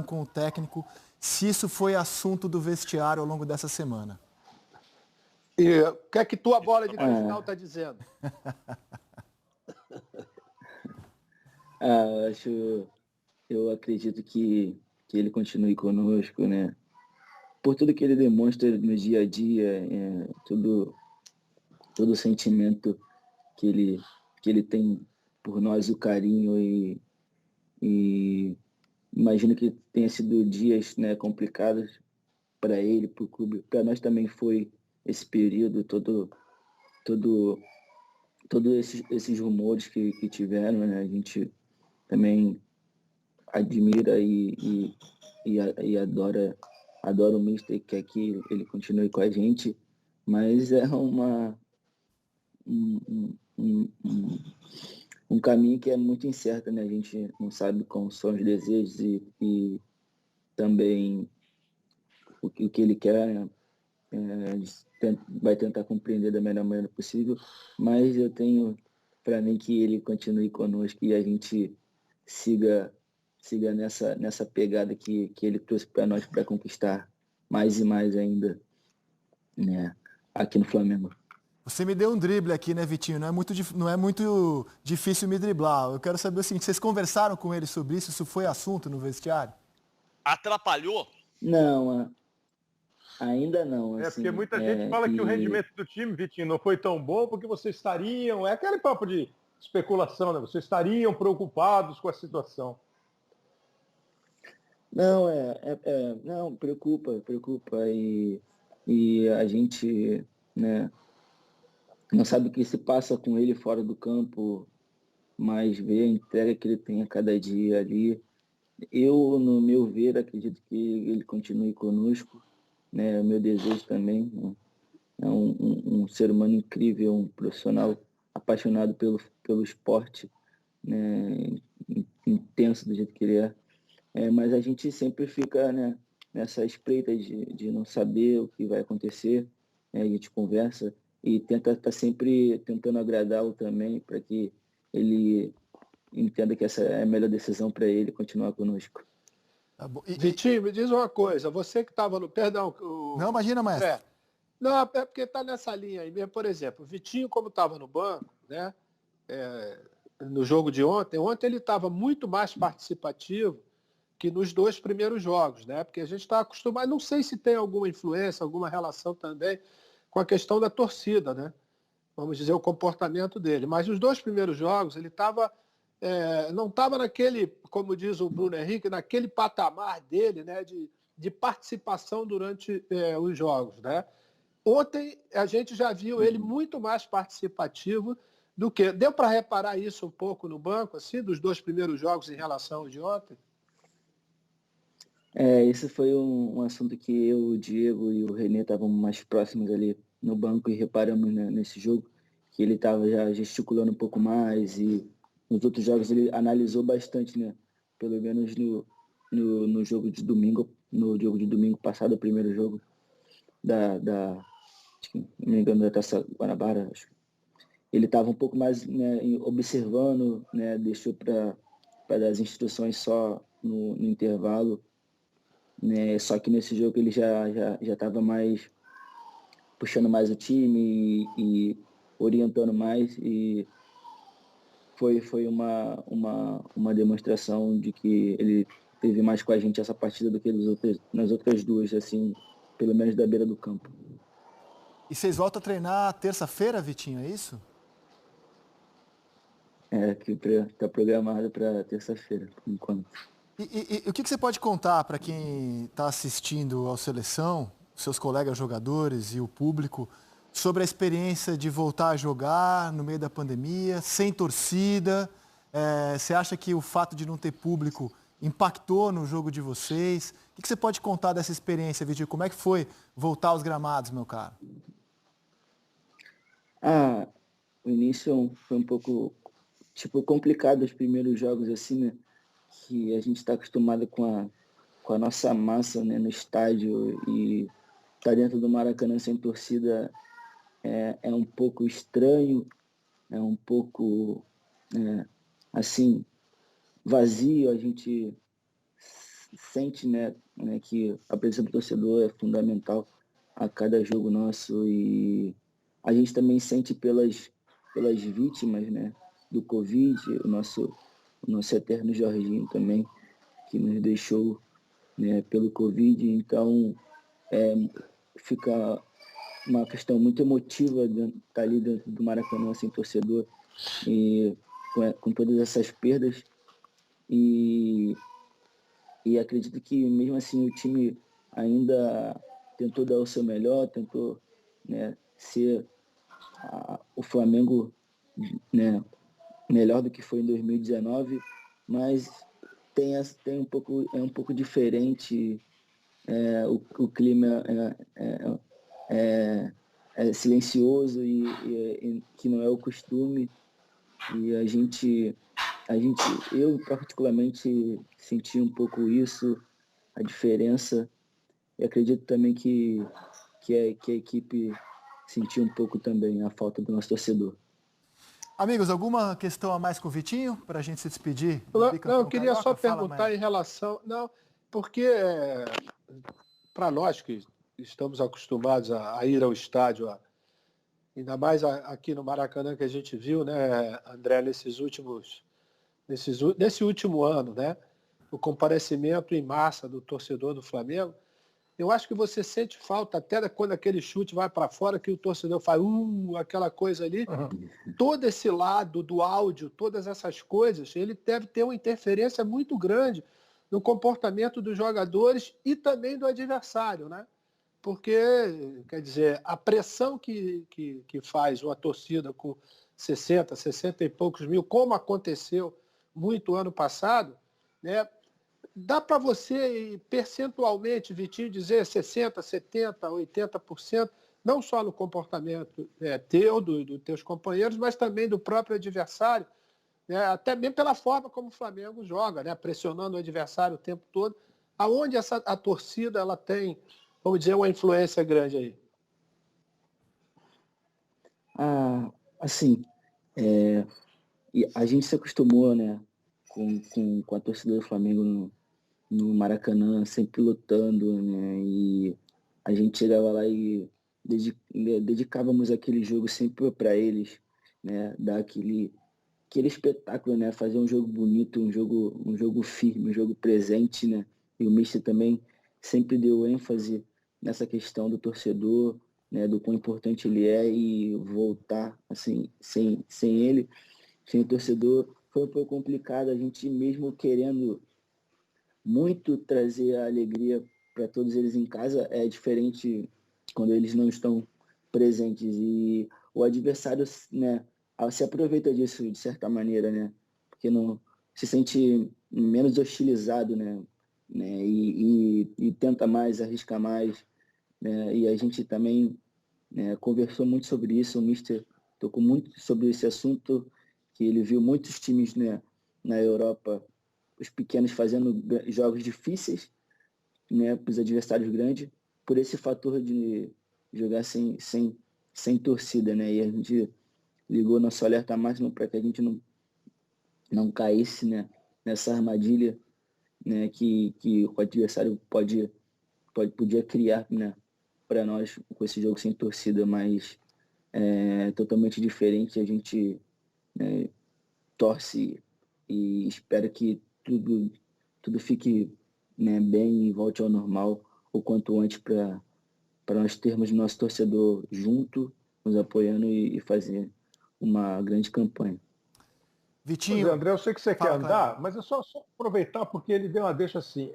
com o técnico, se isso foi assunto do vestiário ao longo dessa semana. E o que é que tua bola de cristal está dizendo? Eu acredito que ele continue conosco, né? Por tudo que ele demonstra no dia a dia, todo o sentimento que ele tem por nós, o carinho e imagino que tenha sido dias, né, complicados para ele, para o clube. Para nós também foi esse período, todos esses rumores que tiveram, né? A gente também admira e adora o Mister, quer que ele continue com a gente, mas é um caminho que é muito incerto, né? A gente não sabe como são os desejos e também o que ele quer, né? A gente vai tentar compreender da melhor maneira possível, mas eu tenho para mim que ele continue conosco e a gente siga nessa pegada que ele trouxe para nós para conquistar mais e mais ainda, né, aqui no Flamengo. Você me deu um drible aqui, né, Vitinho? Não é muito difícil me driblar. Eu quero saber o seguinte, vocês conversaram com ele sobre isso? Isso foi assunto no vestiário? Atrapalhou? Não, ainda não. Assim, porque muita gente fala que o rendimento do time, Vitinho, não foi tão bom porque vocês estariam... É aquele papo de especulação, né? Vocês estariam preocupados com a situação. Não, não, preocupa. E a gente, né, não sabe o que se passa com ele fora do campo, mas vê a entrega que ele tem a cada dia ali. Eu, no meu ver, acredito que ele continue conosco, né? O meu desejo também, né? É um ser humano incrível, um profissional apaixonado pelo esporte, né? Intenso do jeito que ele é. Mas a gente sempre fica, né, nessa espreita de não saber o que vai acontecer, né? A gente conversa e tenta estar sempre tentando agradá-lo também para que ele entenda que essa é a melhor decisão para ele continuar conosco. Tá bom. Vitinho, me diz uma coisa, você que estava no... Perdão. Não, imagina, maestro. Não, é porque está nessa linha aí mesmo. Por exemplo, o Vitinho, como estava no banco, né, no jogo de ontem ele estava muito mais participativo que nos 2 primeiros jogos, né? Porque a gente está acostumado, não sei se tem alguma influência, alguma relação também com a questão da torcida, né? Vamos dizer, o comportamento dele. Mas nos 2 primeiros jogos ele estava... não estava naquele, como diz o Bruno Henrique, naquele patamar dele, né, de participação durante os jogos, né? Ontem a gente já viu ele muito mais participativo do que... Deu para reparar isso um pouco no banco, assim, dos 2 primeiros jogos em relação ao de ontem? Esse foi um assunto que eu, o Diego e o Renê estavam mais próximos ali no banco e reparamos, né, nesse jogo que ele estava já gesticulando um pouco mais e nos outros jogos ele analisou bastante, né? Pelo menos no jogo de domingo, passado, o primeiro jogo acho que, não me engano, da Taça Guanabara, acho. Ele estava um pouco mais, né, observando, né? Deixou para dar as instruções só no intervalo, né? Só que nesse jogo ele já estava mais puxando mais o time e orientando mais e foi uma demonstração de que ele teve mais com a gente essa partida do que nas outras 2, assim, pelo menos da beira do campo. E vocês voltam a treinar terça-feira, Vitinho, é isso? Que está programado para terça-feira, por enquanto. E o que você pode contar para quem está assistindo ao Seleção, seus colegas jogadores e o público, sobre a experiência de voltar a jogar no meio da pandemia, sem torcida? Você acha que o fato de não ter público impactou no jogo de vocês? O que você pode contar dessa experiência, Vitinho? Como é que foi voltar aos gramados, meu caro? O início foi um pouco complicado, os primeiros jogos, assim, né? Que a gente está acostumado com a nossa massa, né, no estádio e tá dentro do Maracanã sem torcida é um pouco estranho, é um pouco assim, vazio. A gente sente, né, que a presença do torcedor é fundamental a cada jogo nosso, e a gente também sente pelas vítimas, né, do Covid, o nosso eterno Jorginho também, que nos deixou, né, pelo Covid. Então fica uma questão muito emotiva estar ali dentro do Maracanã sem torcedor, e com todas essas perdas. E acredito que mesmo assim o time ainda tentou dar o seu melhor, tentou, né, ser o Flamengo, né, melhor do que foi em 2019, mas tem um pouco diferente. O clima é silencioso, e que não é o costume, e eu particularmente senti um pouco isso, a diferença, e acredito também que a equipe sentiu um pouco também a falta do nosso torcedor. Amigos, alguma questão a mais com o Vitinho, para a gente se despedir? Não, eu queria só perguntar em relação... Não, porque para nós que estamos acostumados a ir ao estádio, ainda mais aqui no Maracanã, que a gente viu, né, André, nesse último ano, né, o comparecimento em massa do torcedor do Flamengo, eu acho que você sente falta até quando aquele chute vai para fora, que o torcedor faz aquela coisa ali. Todo esse lado do áudio, todas essas coisas, ele deve ter uma interferência muito grande no comportamento dos jogadores e também do adversário, né? Porque, quer dizer, a pressão que faz uma torcida com 60 e poucos mil, como aconteceu muito ano passado, né? Dá para você, percentualmente, Vitinho, dizer 60%, 70%, 80%, não só no comportamento dos teus companheiros, mas também do próprio adversário, né? Até mesmo pela forma como o Flamengo joga, né? Pressionando o adversário o tempo todo. Aonde a torcida ela tem, vamos dizer, uma influência grande aí? Assim, e a gente se acostumou, né, com a torcida do Flamengo no Maracanã, sempre lutando, né, e a gente chegava lá e dedicávamos aquele jogo sempre para eles, né, dar aquele espetáculo, né, fazer um jogo bonito, um jogo firme, um jogo presente, né, e o Mister também sempre deu ênfase nessa questão do torcedor, né, do quão importante ele é, e voltar, assim, sem ele, sem o torcedor, foi um pouco complicado, a gente mesmo querendo muito trazer a alegria para todos eles em casa, é diferente quando eles não estão presentes, e o adversário, né, se aproveita disso de certa maneira, né, porque não se sente menos hostilizado, né, e tenta mais, arrisca mais, né, e a gente também, né, conversou muito sobre isso, o Mister tocou muito sobre esse assunto, que ele viu muitos times, né, na Europa, os pequenos fazendo jogos difíceis, né, para os adversários grandes, por esse fator de jogar sem torcida, né, e a gente ligou nosso alerta máximo para que a gente não caísse, né, nessa armadilha, né, que o adversário podia criar, né, para nós com esse jogo sem torcida, mas é totalmente diferente. A gente, né, torce e espera que tudo fique, né, bem e volte ao normal o quanto antes, para nós termos nosso torcedor junto, nos apoiando e fazer uma grande campanha. Vitinho. Pois é, André, eu sei que você quer andar, Cleber. mas é só aproveitar, porque ele deu uma deixa assim.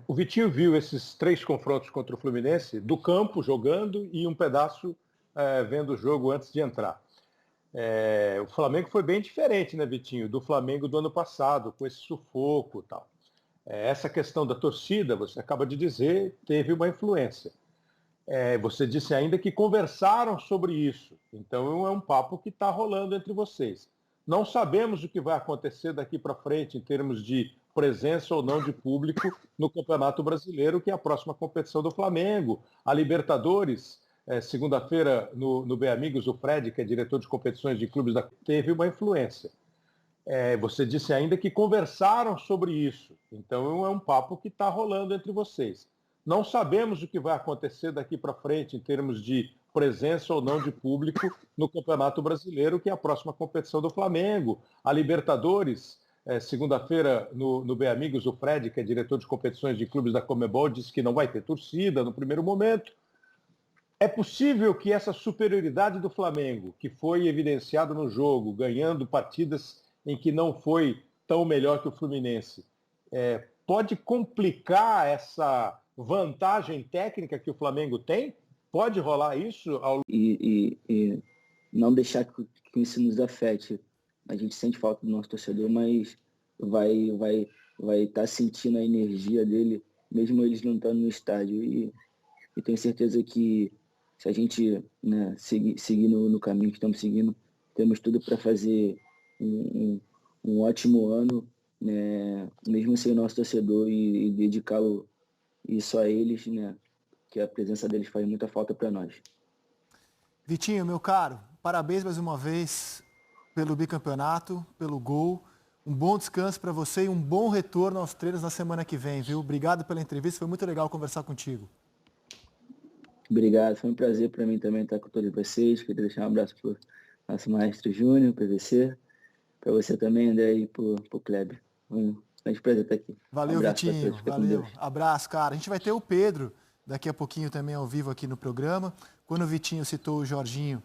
O Vitinho viu esses 3 confrontos contra o Fluminense, do campo, jogando, e um pedaço vendo o jogo antes de entrar. O Flamengo foi bem diferente, né, Vitinho, do Flamengo do ano passado, com esse sufoco e tal. Essa questão da torcida, você acaba de dizer, teve uma influência. Você disse ainda que conversaram sobre isso. Então é um papo que está rolando entre vocês. Não sabemos o que vai acontecer daqui para frente em termos de presença ou não de público no Campeonato Brasileiro, que é a próxima competição do Flamengo. A Libertadores, segunda-feira, no Bem Amigos, o Fred, que é diretor de competições de clubes, teve uma influência. Você disse ainda que conversaram sobre isso. Então é um papo que está rolando entre vocês. Não sabemos o que vai acontecer daqui para frente em termos de presença ou não de público no Campeonato Brasileiro, que é a próxima competição do Flamengo. A Libertadores, segunda-feira, no Bem Amigos, o Fred, que é diretor de competições de clubes da Conmebol, disse que não vai ter torcida no primeiro momento. É possível que essa superioridade do Flamengo, que foi evidenciada no jogo, ganhando partidas em que não foi tão melhor que o Fluminense, pode complicar essa vantagem técnica que o Flamengo tem? Pode rolar isso? E não deixar que isso nos afete. A gente sente falta do nosso torcedor, mas vai estar sentindo a energia dele, mesmo eles não estando no estádio. E tenho certeza que se a gente, né, seguir no caminho que estamos seguindo, temos tudo para fazer um ótimo ano, né, mesmo sem o nosso torcedor, e dedicá-lo isso a eles, né, que a presença deles faz muita falta para nós. Vitinho, meu caro, parabéns mais uma vez pelo bicampeonato, pelo gol. Um bom descanso para você e um bom retorno aos treinos na semana que vem, viu? Obrigado pela entrevista, foi muito legal conversar contigo. Obrigado, foi um prazer para mim também estar com todos vocês. Queria deixar um abraço para o nosso maestro Júnior, PVC, para você também, André, e para o Kleber. Um grande prazer estar aqui. Valeu, Vitinho. Valeu. Abraço, cara. A gente vai ter o Pedro daqui a pouquinho também ao vivo aqui no programa. Quando o Vitinho citou o Jorginho,